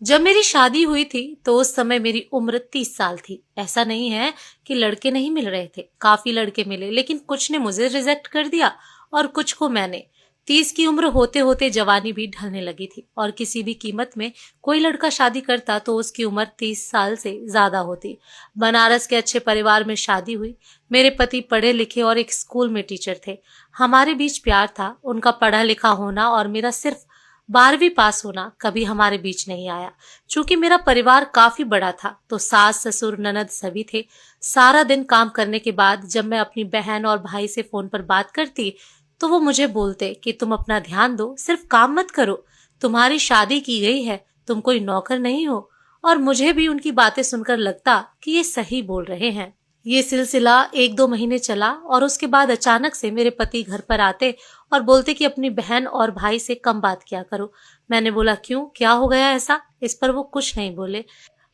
जब मेरी शादी हुई थी तो उस समय मेरी उम्र 30 साल थी। ऐसा नहीं है कि लड़के नहीं मिल रहे थे, काफी लड़के मिले, लेकिन कुछ ने मुझे रिजेक्ट कर दिया और कुछ को मैंने। 30 की उम्र होते होते जवानी भी ढलने लगी थी और किसी भी कीमत में कोई लड़का शादी करता तो उसकी उम्र 30 साल से ज्यादा होती। बनारस के अच्छे परिवार में शादी हुई। मेरे पति पढ़े लिखे और एक स्कूल में टीचर थे। हमारे बीच प्यार था। उनका पढ़ा लिखा होना और मेरा सिर्फ 12वीं पास होना कभी हमारे बीच नहीं आया। चूंकि मेरा परिवार काफी बड़ा था तो सास ससुर ननद सभी थे। सारा दिन काम करने के बाद जब मैं अपनी बहन और भाई से फोन पर बात करती तो वो मुझे बोलते कि तुम अपना ध्यान दो, सिर्फ काम मत करो, तुम्हारी शादी की गई है, तुम कोई नौकर नहीं हो। और मुझे भी उनकी बातें सुनकर लगता कि ये सही बोल रहे हैं। ये सिलसिला 1-2 महीने चला और उसके बाद अचानक से मेरे पति घर पर आते और बोलते कि अपनी बहन और भाई से कम बात किया करो। मैंने बोला क्यों, क्या हो गया ऐसा? इस पर वो कुछ नहीं बोले।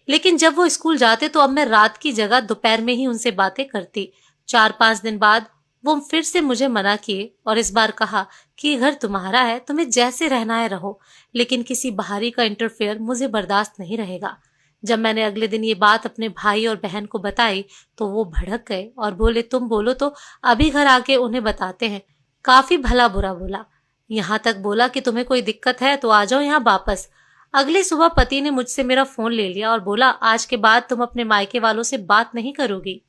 लेकिन जब वो स्कूल जाते तो अब मैं रात की जगह दोपहर में ही उनसे बातें करती। 4-5 दिन बाद वो फिर से मुझे मना किए और इस बार कहा कि ये घर तुम्हारा है, तुम्हें जैसे रहना है रहो, लेकिन किसी बाहरी का इंटरफेयर मुझे बर्दाश्त नहीं रहेगा। जब मैंने अगले दिन ये बात अपने भाई और बहन को बताई तो वो भड़क गए और बोले तुम बोलो तो अभी घर आके उन्हें बताते हैं। काफी भला बुरा बोला। यहाँ तक बोला कि तुम्हें कोई दिक्कत है तो आ जाओ यहाँ वापस। अगली सुबह पति ने मुझसे मेरा फोन ले लिया और बोला आज के बाद तुम अपने मायके वालों से बात नहीं करोगी।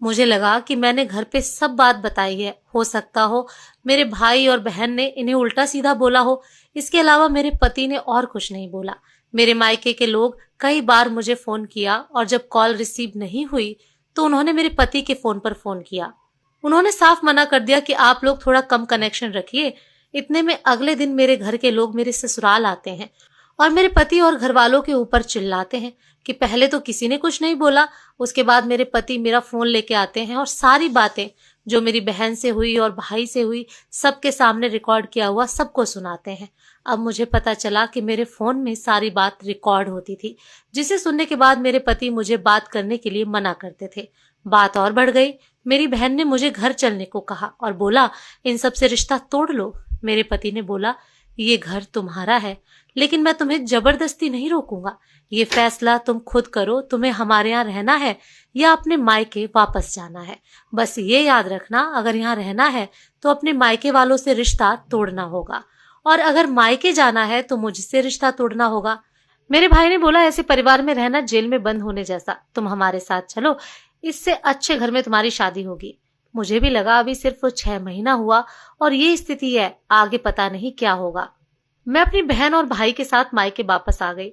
मुझे लगा कि मैंने घर पे सब बात बताई है। हो सकता हो मेरे भाई और बहन ने इन्हें उल्टा सीधा बोला हो। इसके अलावा मेरे पति ने और कुछ नहीं बोला। मेरे मायके के लोग कई बार मुझे फोन किया और जब कॉल रिसीव नहीं हुई तो उन्होंने मेरे पति के फोन पर फोन किया। उन्होंने साफ मना कर दिया कि आप लोग थोड़ा कम कनेक्शन रखिए। इतने में अगले दिन मेरे घर के लोग मेरे ससुराल आते हैं और मेरे पति और घर वालों के ऊपर चिल्लाते हैं कि पहले तो किसी ने कुछ नहीं बोला, उसके बाद मेरे पति मेरा फोन लेके आते हैं और सारी बातें जो मेरी बहन से हुई और भाई से हुई सबके सामने रिकॉर्ड किया हुआ सबको सुनाते हैं। अब मुझे पता चला कि मेरे फोन में सारी बात रिकॉर्ड होती थी, जिसे सुनने के बाद मेरे पति मुझे बात करने के लिए मना करते थे। बात और बढ़ गई। मेरी बहन ने मुझे घर चलने को कहा और बोला इन सब से रिश्ता तोड़ लो। मेरे पति ने बोला ये घर तुम्हारा है, लेकिन मैं तुम्हें जबरदस्ती नहीं रोकूंगा। ये फैसला तुम खुद करो, तुम्हें हमारे यहाँ रहना है या अपने मायके वापस जाना है। बस ये याद रखना, अगर यहाँ रहना है तो अपने मायके वालों से रिश्ता तोड़ना होगा और अगर मायके जाना है तो मुझसे रिश्ता तोड़ना होगा। मेरे भाई ने बोला ऐसे परिवार में रहना जेल में बंद होने जैसा, तुम हमारे साथ चलो, इससे अच्छे घर में तुम्हारी शादी होगी। मुझे भी लगा अभी सिर्फ 6 महीना हुआ और ये स्थिति है, आगे पता नहीं क्या होगा। मैं अपनी बहन और भाई के साथ मायके वापस आ गई।